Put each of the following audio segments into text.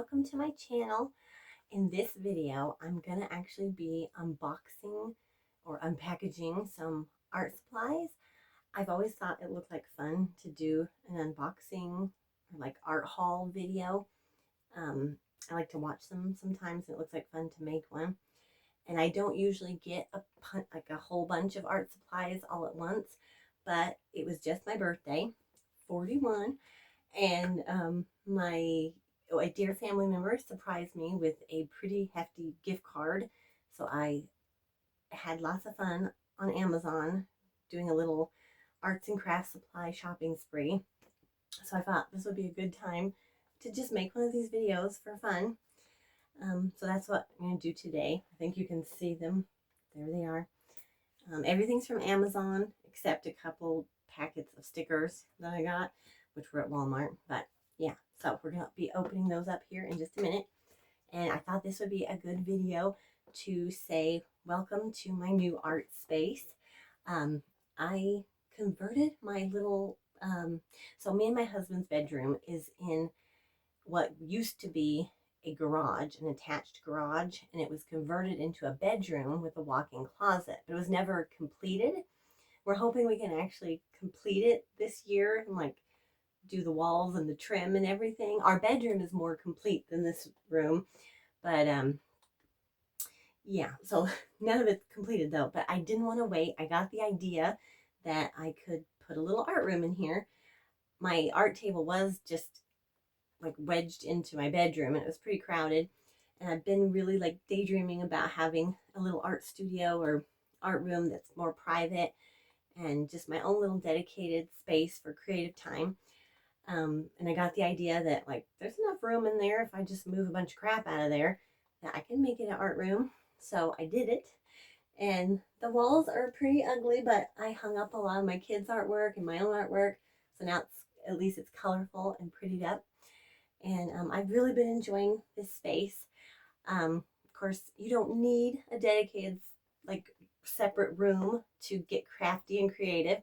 welcome to my channel. In this video, I'm gonna actually be unboxing or unpackaging some art supplies. I've always thought it looked like fun to do an unboxing or like art haul video. I like to watch them sometimes, and it looks like fun to make one. And I don't usually get a whole bunch of art supplies all at once, but it was just my birthday, 41, and a dear family member surprised me with a pretty hefty gift card. So I had lots of fun on Amazon doing a little arts and crafts supply shopping spree. So I thought this would be a good time to just make one of these videos for fun. So that's what I'm going to do today. I think you can see them. There they are. Everything's from Amazon except a couple packets of stickers that I got, which were at Walmart. But yeah, so we're going to be opening those up here in just a minute. And I thought this would be a good video to say welcome to my new art space. I converted my little, so me and my husband's bedroom is in what used to be a garage, an attached garage, and it was converted into a bedroom with a walk-in closet, but it was never completed. We're hoping we can actually complete it this year and like do the walls and the trim and everything. Our bedroom is more complete than this room, but yeah, so none of it's completed though. But I didn't want to wait. I got the idea that I could put a little art room in here. My art table was just like wedged into my bedroom, and it was pretty crowded. And I've been really like daydreaming about having a little art studio or art room that's more private and just my own little dedicated space for creative time. And I got the idea that like there's enough room in there if I just move a bunch of crap out of there that I can make it an art room. So I did it. And the walls are pretty ugly, but I hung up a lot of my kids' artwork and my own artwork. So now at least it's colorful and prettied up. And I've really been enjoying this space. Of course, you don't need a dedicated like separate room to get crafty and creative.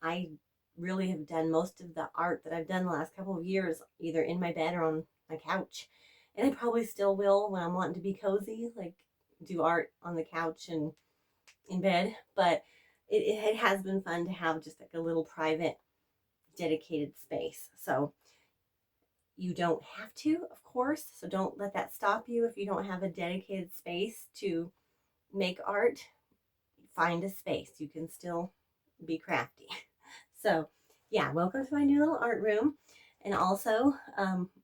I really have done most of the art that I've done the last couple of years either in my bed or on my couch. And I probably still will when I'm wanting to be cozy, like do art on the couch and in bed. But it has been fun to have just like a little private dedicated space. So you don't have to, of course, so don't let that stop you if you don't have a dedicated space to make art. Find a space. You can still be crafty. So yeah, welcome to my new little art room. And also,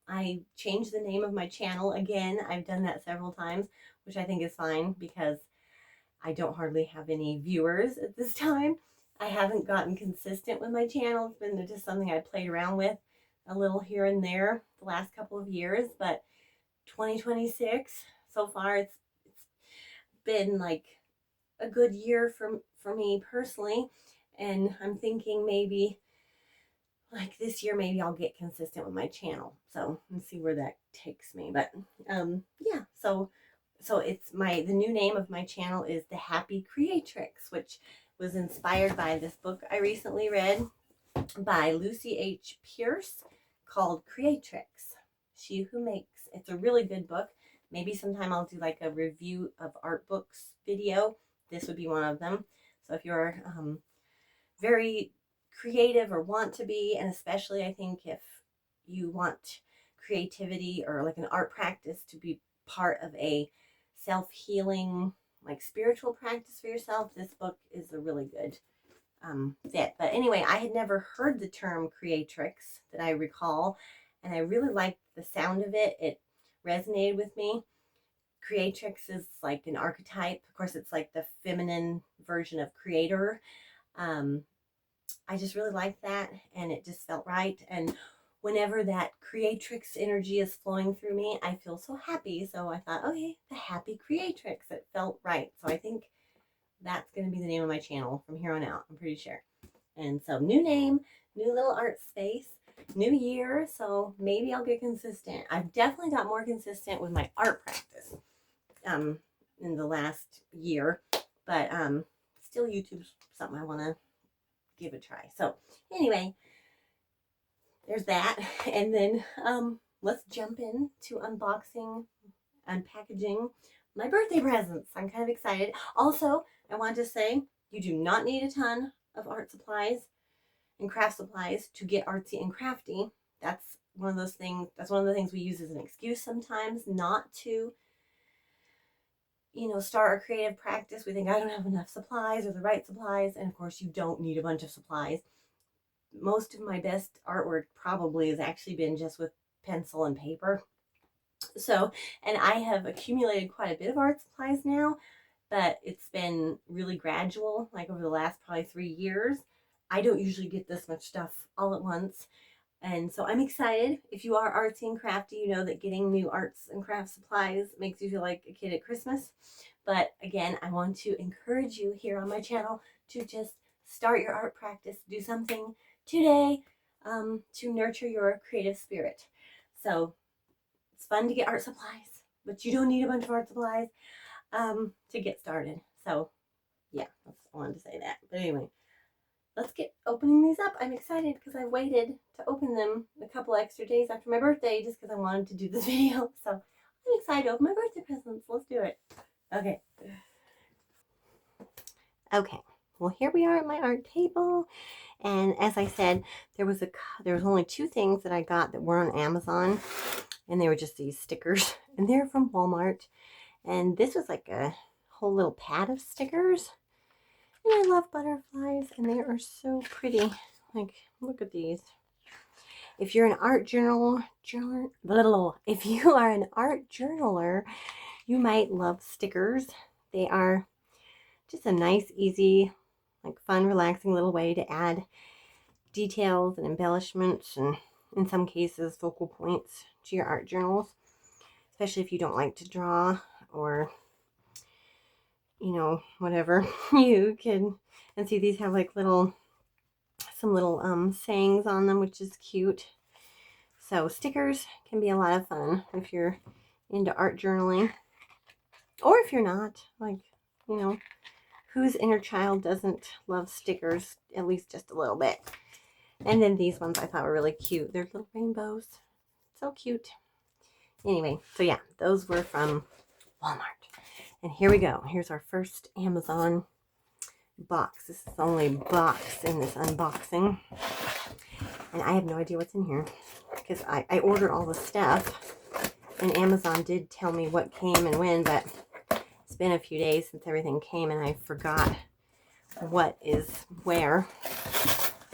I changed the name of my channel again. I've done that several times, which I think is fine because I don't hardly have any viewers at this time. I haven't gotten consistent with my channel. It's been just something I played around with a little here and there the last couple of years, but 2026 so far it's been like a good year for me personally, and I'm thinking maybe like this year maybe I'll get consistent with my channel. So let's see where that takes me. But yeah, so it's the new name of my channel is The Happy Creatrix, which was inspired by this book I recently read by Lucy H. Pierce called Creatrix, She Who Makes. It's a really good book. Maybe sometime I'll do like a review of art books video. This would be one of them. So if you're very creative or want to be, and especially I think if you want creativity or like an art practice to be part of a self-healing, like spiritual practice for yourself, this book is a really good fit. But anyway, I had never heard the term creatrix that I recall, and I really liked the sound of it. It resonated with me. Creatrix is like an archetype. Of course, it's like the feminine version of creator. I just really liked that, and it just felt right. And whenever that creatrix energy is flowing through me, I feel so happy. So I thought, okay, The Happy Creatrix. It felt right. So I think that's going to be the name of my channel from here on out, I'm pretty sure. And so new name, new little art space, new year, so maybe I'll get consistent. I've definitely got more consistent with my art practice in the last year, but still YouTube's something I want to give a try. So anyway, there's that. And then let's jump in to unboxing and packaging my birthday presents. I'm kind of excited. Also, I want to say you do not need a ton of art supplies and craft supplies to get artsy and crafty. That's one of those things, that's one of the things we use as an excuse sometimes not to, start a creative practice. We think I don't have enough supplies or the right supplies, and of course you don't need a bunch of supplies. Most of my best artwork probably has actually been just with pencil and paper. So, and I have accumulated quite a bit of art supplies now, but it's been really gradual, like over the last probably 3 years. I don't usually get this much stuff all at once. And so I'm excited. If you are artsy and crafty, you know that getting new arts and craft supplies makes you feel like a kid at Christmas. But again, I want to encourage you here on my channel to just start your art practice. Do something today to nurture your creative spirit. So it's fun to get art supplies, but you don't need a bunch of art supplies to get started. So yeah, I wanted to say that. But anyway, let's get opening these up. I'm excited because I waited to open them a couple extra days after my birthday just because I wanted to do this video. So I'm excited to open my birthday presents. Let's do it. Okay. Okay. Well, here we are at my art table. And as I said, there was only 2 things that I got that were on Amazon. And they were just these stickers. And they're from Walmart. And this was like a whole little pad of stickers. And I love butterflies, and they are so pretty. Like, look at these. If you're an art if you are an art journaler, you might love stickers. They are just a nice, easy, like fun, relaxing little way to add details and embellishments, and in some cases, focal points to your art journals, especially if you don't like to draw or whatever. You can, and see these have like some little sayings on them, which is cute. So stickers can be a lot of fun if you're into art journaling, or if you're not, like, whose inner child doesn't love stickers, at least just a little bit. And then these ones I thought were really cute. They're little rainbows. So cute. Anyway, so yeah, those were from Walmart. And here we go. Here's our first Amazon box. This is the only box in this unboxing. And I have no idea what's in here because I ordered all the stuff. And Amazon did tell me what came and when, but it's been a few days since everything came and I forgot what is where.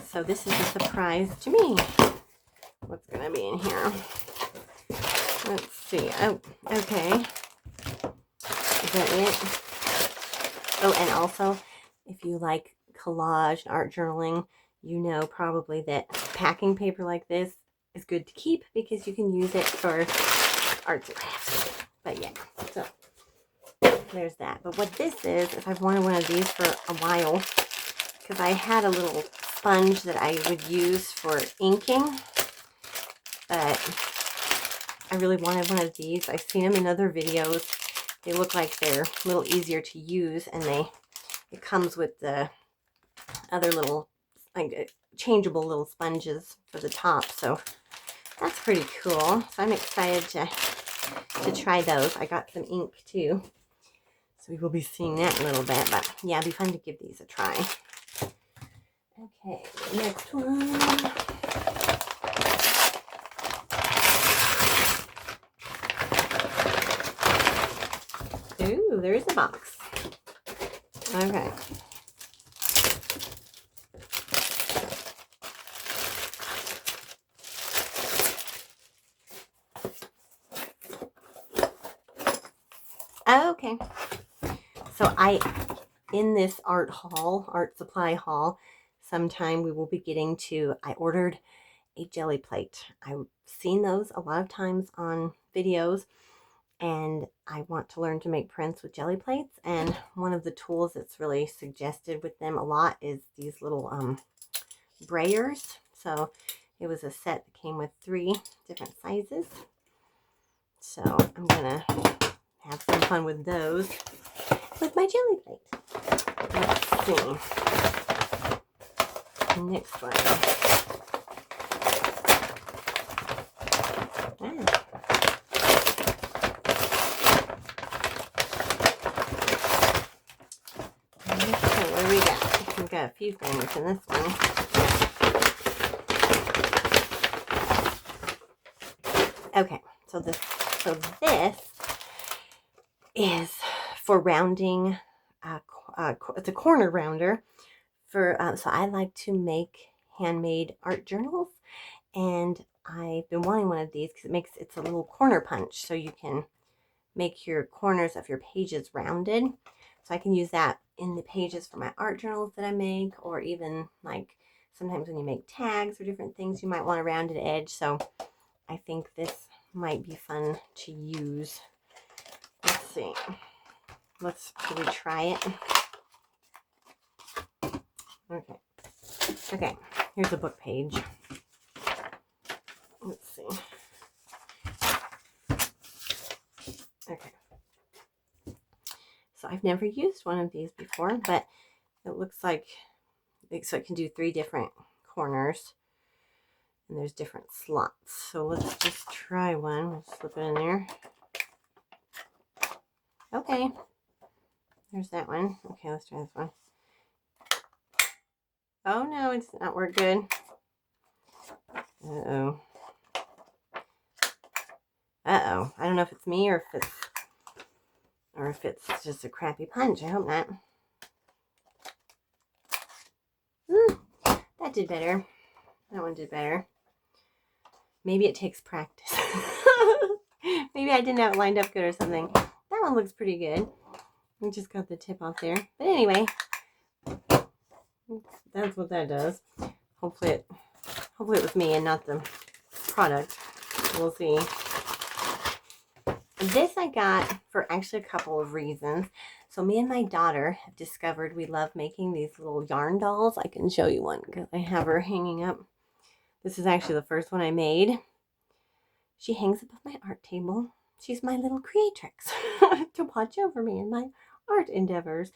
So this is a surprise to me. What's going to be in here? Let's see. Oh, okay. Is that it? Oh, and also, if you like collage and art journaling, you know probably that packing paper like this is good to keep because you can use it for arts and crafts. But yeah, so there's that. But what this is I've wanted one of these for a while because I had a little sponge that I would use for inking, but I really wanted one of these. I've seen them in other videos. They look like they're a little easier to use, and it comes with the other little, like, changeable little sponges for the top. So that's pretty cool. So I'm excited to try those. I got some ink too, so we will be seeing that in a little bit. But yeah, it'd be fun to give these a try. Okay, next one. Ooh, there's a box. Okay. Okay. So in this art supply haul, sometime we will be getting to, I ordered a jelly plate. I've seen those a lot of times on videos, and I want to learn to make prints with jelly plates. And one of the tools that's really suggested with them a lot is these little brayers. So it was a set that came with 3 different sizes. So I'm gonna have some fun with those with my jelly plate. Let's see. Next one. got a few things in this one. Okay, so this is for rounding. It's a corner rounder for. So I like to make handmade art journals, and I've been wanting one of these because it's a little corner punch, so you can make your corners of your pages rounded. So I can use that in the pages for my art journals that I make, or even like sometimes when you make tags or different things, you might want a rounded edge. So I think this might be fun to use. Let's see. Should we try it? Okay, here's a book page. Let's see. Okay. So I've never used one of these before, but it looks like, so it can do 3 different corners, and there's different slots. So let's just try one. We'll slip it in there. Okay. There's that one. Okay, let's try this one. Oh no, it's not work good. Uh-oh. Uh-oh. I don't know if it's me or if it's just a crappy punch. I hope not. That did better. That one did better. Maybe it takes practice. Maybe I didn't have it lined up good or something. That one looks pretty good. I just got the tip off there. But anyway, that's what that does. Hopefully it was me and not the product. We'll see. This I got for actually a couple of reasons. So me and my daughter have discovered we love making these little yarn dolls. I can show you one because I have her hanging up. This is actually the first one I made. She hangs above my art table. She's my little creatrix to watch over me in my art endeavors.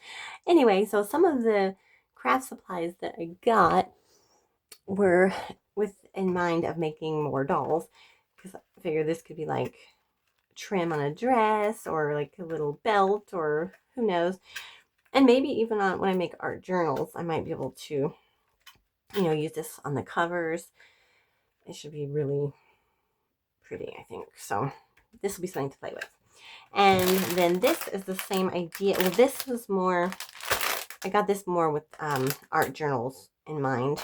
Anyway, so some of the craft supplies that I got were in mind of making more dolls, because I figured this could be like trim on a dress or like a little belt or who knows. And maybe even when I make art journals, I might be able to, use this on the covers. It should be really pretty, I think. So this will be something to play with. And then this is the same idea. Well, this was more, I got this more with art journals in mind.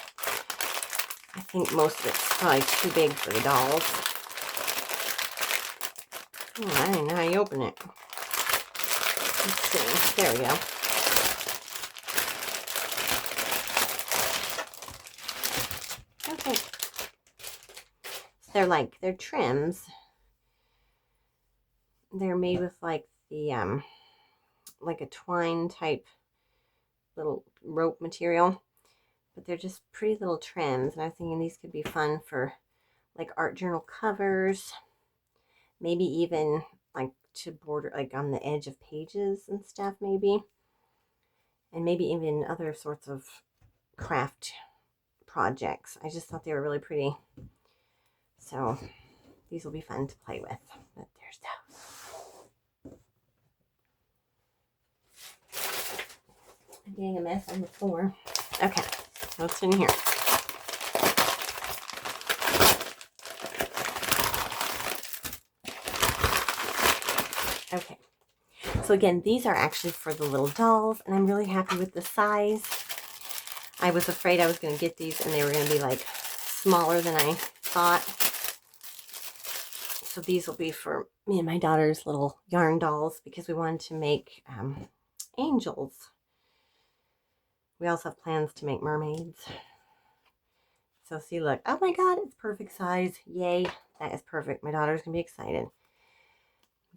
I think most of it's probably too big for the dolls. Oh, I don't know how you open it. Let's see. There we go. Okay. So they're trims. They're made with like the like a twine type little rope material, but they're just pretty little trims, and I was thinking these could be fun for like art journal covers, maybe even like to border like on the edge of pages and stuff, maybe, and maybe even other sorts of craft projects. I just thought they were really pretty, so these will be fun to play with. But there's those. I'm getting a mess on the floor. Okay, what's in here? Okay, so again, these are actually for the little dolls, and I'm really happy with the size. I was afraid I was going to get these and they were going to be like smaller than I thought. So these will be for me and my daughter's little yarn dolls, because we wanted to make angels. We also have plans to make mermaids. So see, look. Oh my God, it's perfect size. Yay. That is perfect. My daughter's going to be excited.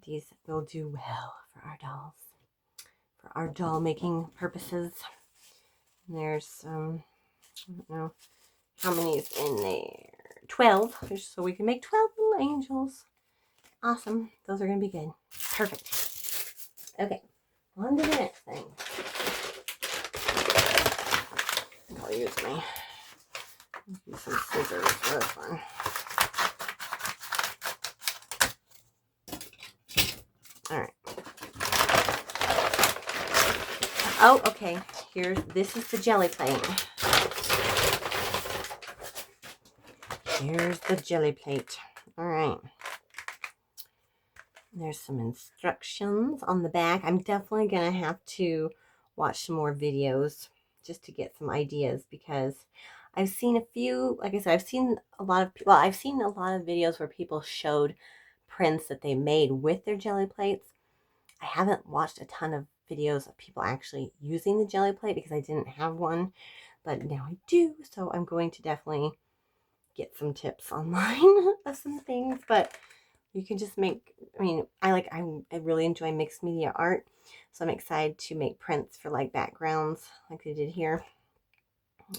These will do well for our dolls. For our doll making purposes. And there's, I don't know how many is in there. 12. So we can make 12 little angels. Awesome. Those are going to be good. Perfect. Okay. On to the next thing. I'll use some scissors for this one. All right. Oh, okay. this is the jelly plate. Here's the jelly plate. All right. There's some instructions on the back. I'm definitely going to have to watch some more videos just to get some ideas, because I've seen a few, like I said, I've seen a lot of videos where people showed prints that they made with their jelly plates. I haven't watched a ton of videos of people actually using the jelly plate because I didn't have one, but now I do. So I'm going to definitely get some tips online of some things, but you can just make, I mean, I really enjoy mixed media art, so I'm excited to make prints for like backgrounds like I did here.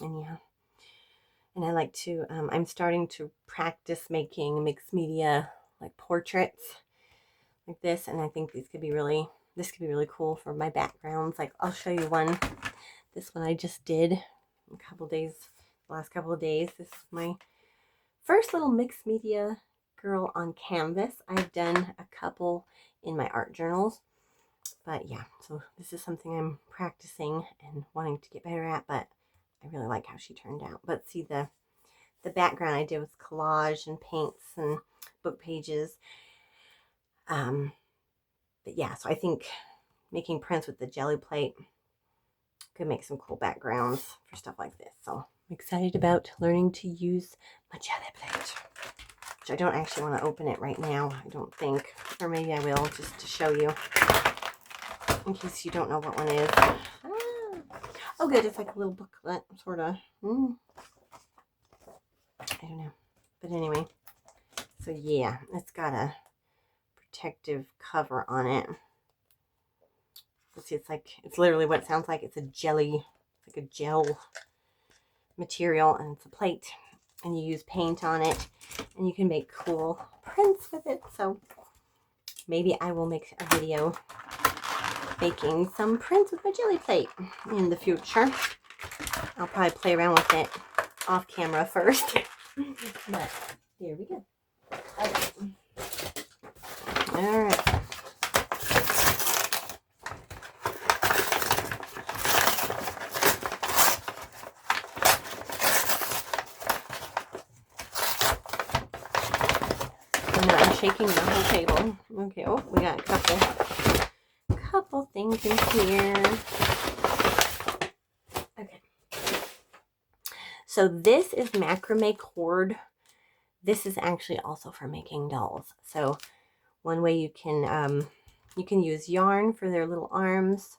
And yeah, and I like to, I'm starting to practice making mixed media like portraits like this, and I think this could be really cool for my backgrounds. Like I'll show you one, this one I just did last couple of days. This is my first little mixed media girl on canvas. I've done a couple in my art journals, but yeah, so this is something I'm practicing and wanting to get better at, but I really like how she turned out. But see, the background I did was collage and paints and book pages. But yeah, so I think making prints with the jelly plate could make some cool backgrounds for stuff like this. So I'm excited about learning to use my jelly plate, which I don't actually want to open it right now, I don't think. Or maybe I will, just to show you, in case you don't know what one is. Oh good, it's like a little booklet, sort of. I don't know. But anyway, so yeah, it's got a protective cover on it. See, it's literally what it sounds like. It's a jelly, it's like a gel material, and it's a plate, and you use paint on it, and you can make cool prints with it. So maybe I will make a video making some prints with my jelly plate in the future. I'll probably play around with it off camera first. But here we go. Okay. All right. Shaking the whole table. Okay, oh, we got a couple things in here. Okay. So this is macrame cord. This is actually also for making dolls. So one way you can use yarn for their little arms,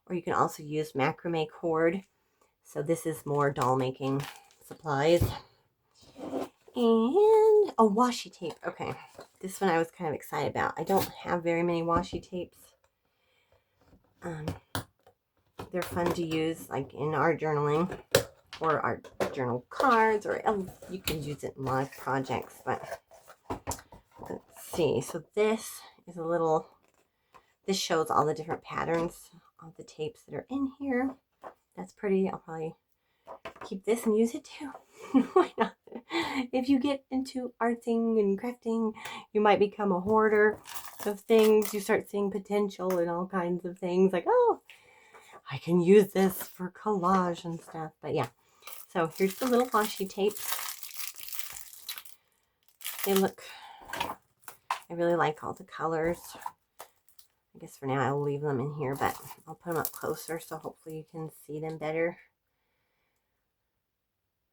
or you can also use macrame cord. So this is more doll making supplies. And a washi tape. Okay, this one I was kind of excited about. I don't have very many washi tapes. They're fun to use like in art journaling or art journal cards, or you can use it in a lot of projects. But let's see. So this is this shows all the different patterns of the tapes that are in here. That's pretty. I'll probably keep this and use it too. Why not? If you get into arting and crafting, you might become a hoarder of things. You start seeing potential in all kinds of things, like, oh, I can use this for collage and stuff. But yeah, so here's the little washi tapes. They look, I really like all the colors. I guess for now I'll leave them in here, but I'll put them up closer so hopefully you can see them better.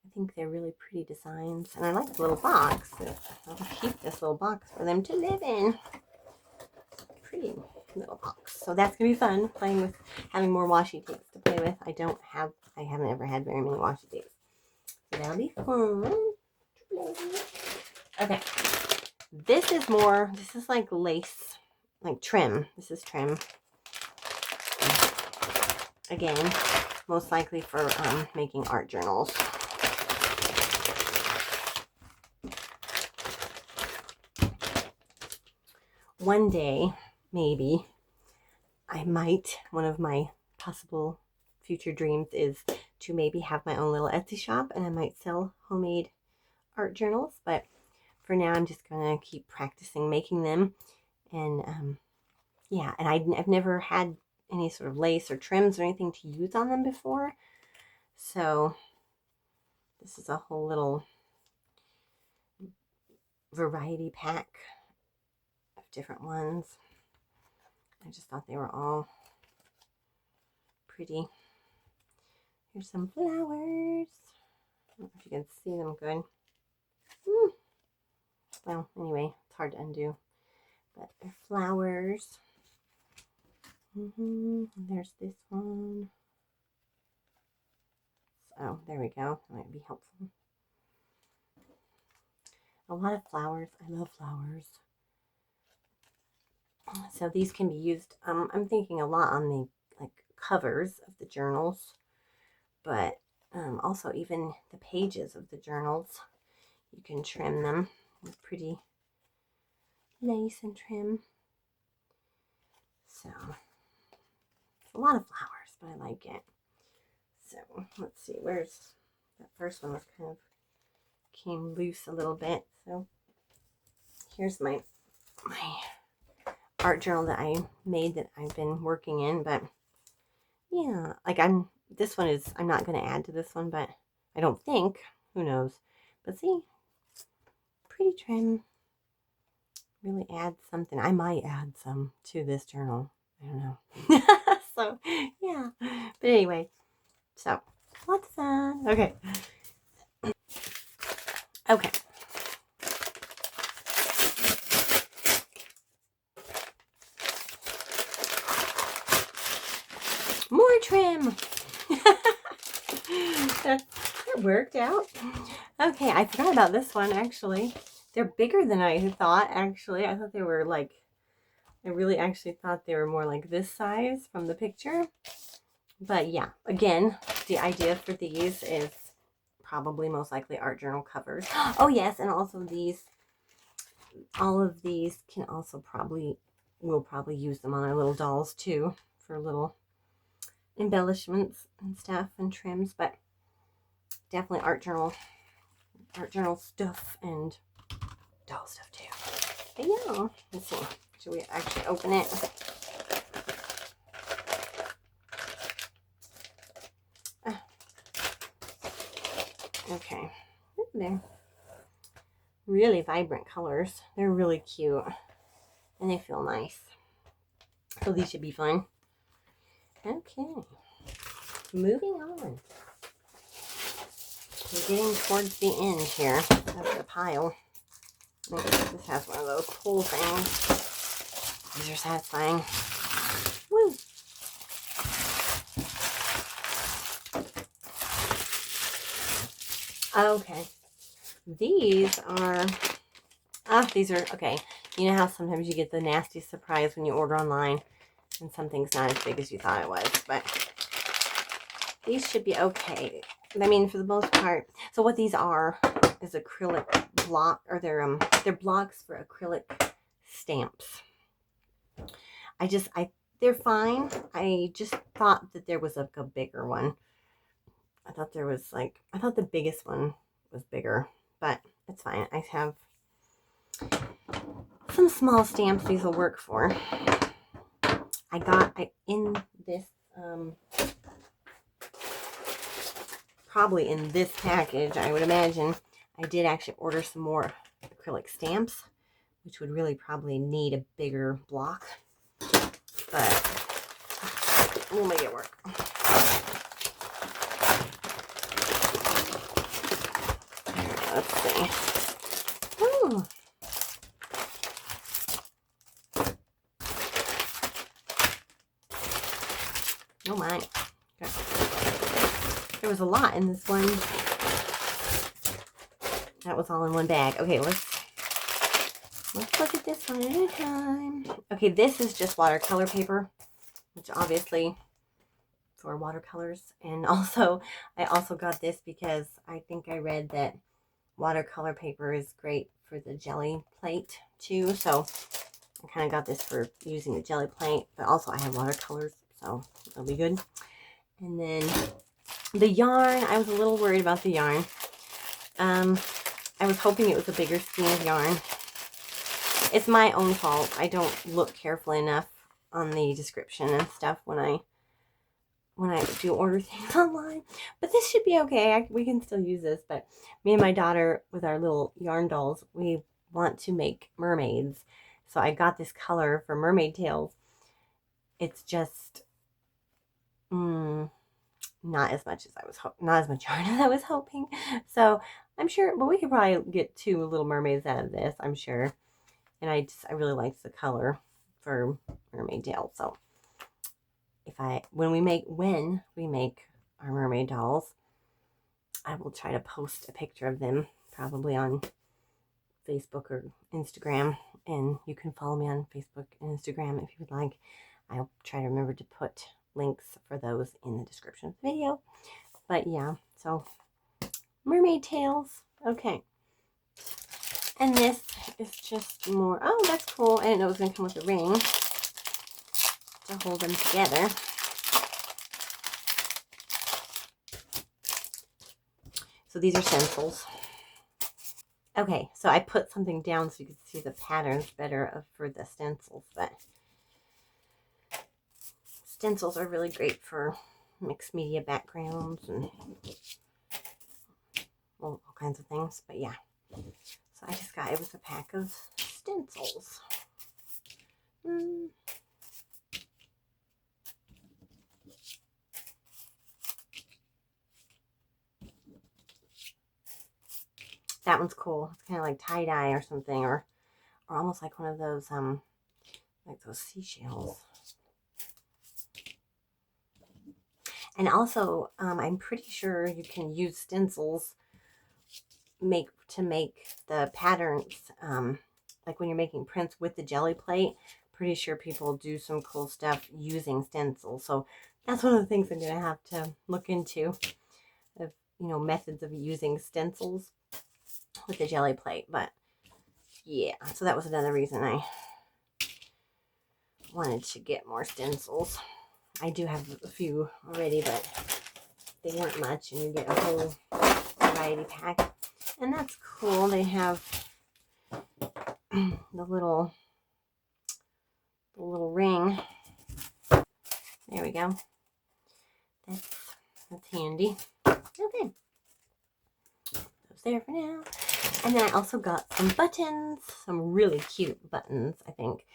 I think they're really pretty designs, and I like the little box. I'll keep this little box for them to live in. Pretty little box. So that's gonna be fun, playing with, having more washi tapes to play with. I haven't ever had very many washi tapes, so that'll be fun to play with. Okay, this is like lace, like trim. This is trim. Again, most likely for making art journals. One day, maybe, one of my possible future dreams is to maybe have my own little Etsy shop, and I might sell homemade art journals. But for now, I'm just going to keep practicing making them. And yeah, and I've never had any sort of lace or trims or anything to use on them before. So this is a whole little variety pack of different ones. I just thought they were all pretty. Here's some flowers. I don't know if you can see them good. Well, anyway, it's hard to undo. But they're flowers. There's this one. So there we go. That might be helpful. A lot of flowers. I love flowers. So these can be used. I'm thinking a lot on the covers of the journals, but also even the pages of the journals. You can trim them with pretty lace and trim. So it's a lot of flowers, but I like it. So let's see, where's that first one was kind of came loose a little bit. So here's my art journal that I made that I've been working in. But yeah, like this one is, I'm not going to add to this one, but I don't think, who knows. But see, pretty trim. Really add something. I might add some to this journal. I don't know. So yeah, but anyway, so lots of fun. Okay. Okay. More trim. That worked out. Okay, I forgot about this one actually. They're bigger than I thought actually. I thought they were like, I really actually thought they were more like this size from the picture. But yeah, again, the idea for these is probably most likely art journal covers. Oh yes, and also these, all of these can also we'll probably use them on our little dolls too for little embellishments and stuff and trims, but definitely art journal stuff and doll stuff too. But yeah, let's see. Should we actually open it? Okay, they're really vibrant colors. They're really cute and they feel nice. So these should be fun. Okay, moving on. We're getting towards the end here of the pile. This has one of those pull things. These are satisfying. Woo! Okay, these are okay. You know how sometimes you get the nasty surprise when you order online and something's not as big as you thought it was, but these should be okay. I mean, for the most part. So what these are is acrylic block, or they're blocks for acrylic stamps. They're fine. I just thought that there was like a bigger one. I thought the biggest one was bigger, but it's fine. I have some small stamps these will work for. In this, probably in this package, I would imagine, I did actually order some more acrylic stamps, which would really probably need a bigger block, but we'll make it work. Let's see. Ooh. Oh my. Okay. There was a lot in this one. That was all in one bag. Okay, let's look at this one at a time. Okay, this is just watercolor paper, which obviously for watercolors. And also, I also got this because I think I read that watercolor paper is great for the jelly plate too. So I kind of got this for using the jelly plate, but also I have watercolors, so it'll be good. And then the yarn, I was a little worried about the yarn. I was hoping it was a bigger skein of yarn. It's my own fault. I don't look carefully enough on the description and stuff when I do order things online. But this should be okay. We can still use this. But me and my daughter, with our little yarn dolls, we want to make mermaids. So I got this color for mermaid tails. It's just not as much yarn as I was hoping. So I'm sure, but we could probably get 2 little mermaids out of this, I'm sure. And I really liked the color for mermaid tail. So when we make our mermaid dolls, I will try to post a picture of them probably on Facebook or Instagram, and you can follow me on Facebook and Instagram if you would like. I'll try to remember to put links for those in the description of the video. But yeah, so mermaid tails. Okay. And this is just more. Oh, that's cool. I didn't know it was going to come with a ring to hold them together. So these are stencils. Okay, so I put something down so you can see the patterns better for the stencils, but stencils are really great for mixed media backgrounds and all kinds of things. But yeah, so I just got, it was a pack of stencils. That one's cool. It's kind of like tie-dye or something, or almost like one of those like those seashells. And also, I'm pretty sure you can use stencils to make the patterns, like when you're making prints with the jelly plate. Pretty sure people do some cool stuff using stencils. So that's one of the things I'm going to have to look into, of, methods of using stencils with the jelly plate. But yeah, so that was another reason I wanted to get more stencils. I do have a few already, but they weren't much, and you get a whole variety pack. And that's cool. They have the little ring. There we go. That's handy. Okay. Those there for now. And then I also got some buttons, some really cute buttons, I think.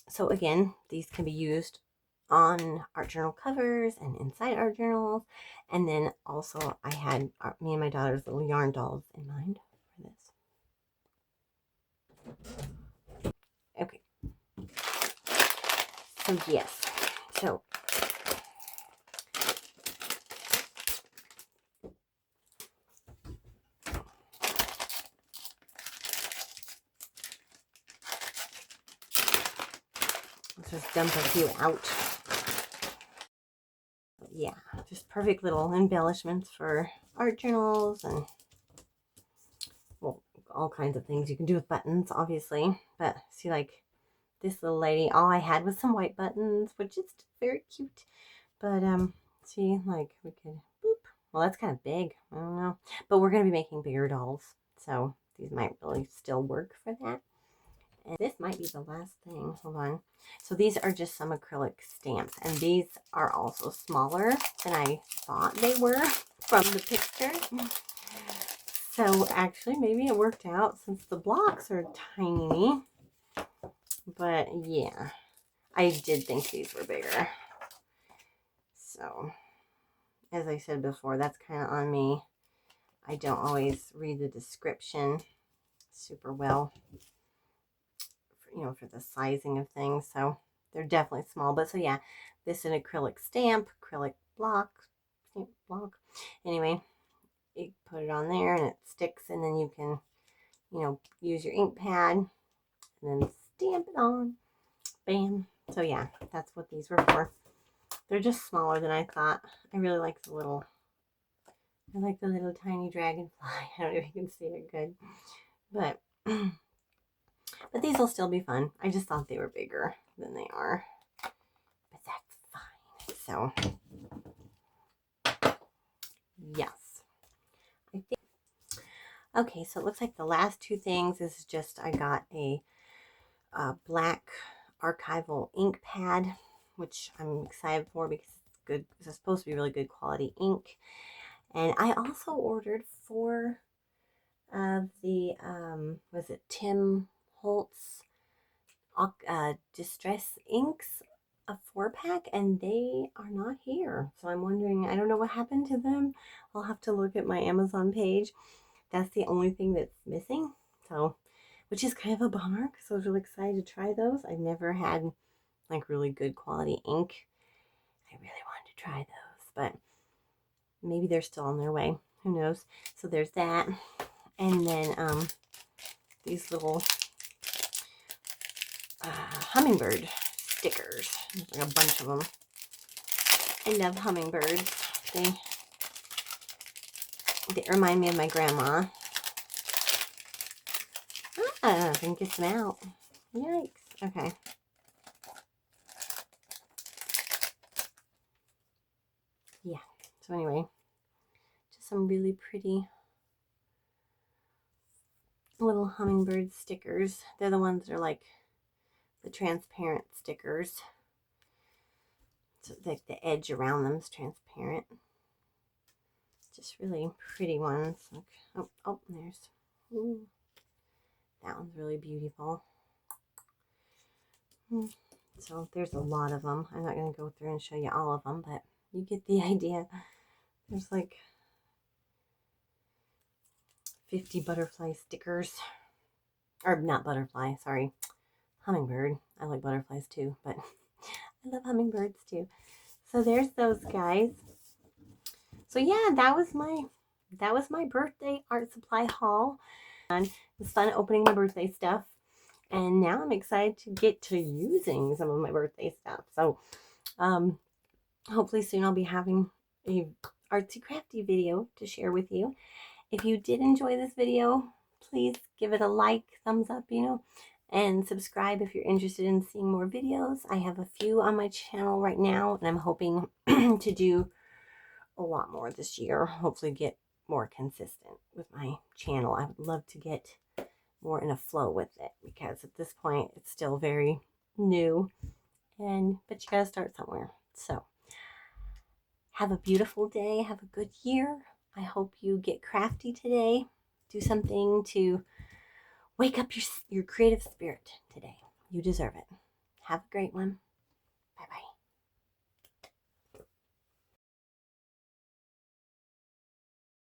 So again, these can be used on art journal covers and inside art journals. And then also I had me and my daughter's little yarn dolls in mind for this. Okay. So yes. So let's just dump a few out. Yeah, just perfect little embellishments for art journals and, well, all kinds of things you can do with buttons, obviously. But see, like this little lady, all I had was some white buttons, which is very cute. But see, like we could boop. Well, that's kind of big. I don't know, but we're gonna be making bigger dolls, so these might really still work for that. And this might be the last thing. Hold on. So these are just some acrylic stamps, and these are also smaller than I thought they were from the picture. So actually, maybe it worked out since the blocks are tiny. But yeah, I did think these were bigger. So as I said before, that's kind of on me. I don't always read the description super well, for the sizing of things. So they're definitely small. But so yeah, this is an acrylic stamp, acrylic block. Anyway, you put it on there and it sticks, and then you can, use your ink pad and then stamp it on. Bam. So yeah, that's what these were for. They're just smaller than I thought. I really like the little tiny dragonfly. I don't know if you can see it good, but these will still be fun. I just thought they were bigger than they are, but that's fine. So yes, I think. Okay, so it looks like the last 2 things is just I got a black archival ink pad, which I'm excited for because it's good. It's supposed to be really good quality ink. And I also ordered 4 of the, was it Tim Holtz Distress Inks, a 4-pack, and they are not here. So I'm wondering, I don't know what happened to them. I'll have to look at my Amazon page. That's the only thing that's missing. So, which is kind of a bummer because I was really excited to try those. I've never had like really good quality ink. I really wanted to try those, but maybe they're still on their way. Who knows? So there's that. And then these little hummingbird stickers. There's like a bunch of them. I love hummingbirds. They remind me of my grandma. Ah, I can get them out. Yikes. Okay. Yeah. So anyway, just some really pretty little hummingbird stickers. They're the ones that are like the transparent stickers. So like the edge around them is transparent. Just really pretty ones. Like, oh, there's, ooh, that one's really beautiful. So there's a lot of them. I'm not going to go through and show you all of them, but you get the idea. There's like 50 butterfly stickers. Or not butterfly, sorry. Hummingbird. I like butterflies too, but I love hummingbirds too. So there's those guys. So yeah, that was my birthday art supply haul. And it was fun opening my birthday stuff. And now I'm excited to get to using some of my birthday stuff. So hopefully soon I'll be having a artsy crafty video to share with you. If you did enjoy this video, please give it a like, thumbs up, and subscribe if you're interested in seeing more videos. I have a few on my channel right now, and I'm hoping to do a lot more this year. Hopefully get more consistent with my channel. I would love to get more in a flow with it because at this point it's still very new, but you gotta start somewhere. So have a beautiful day. Have a good year. I hope you get crafty today. Do something to wake up your creative spirit today. You deserve it. Have a great one.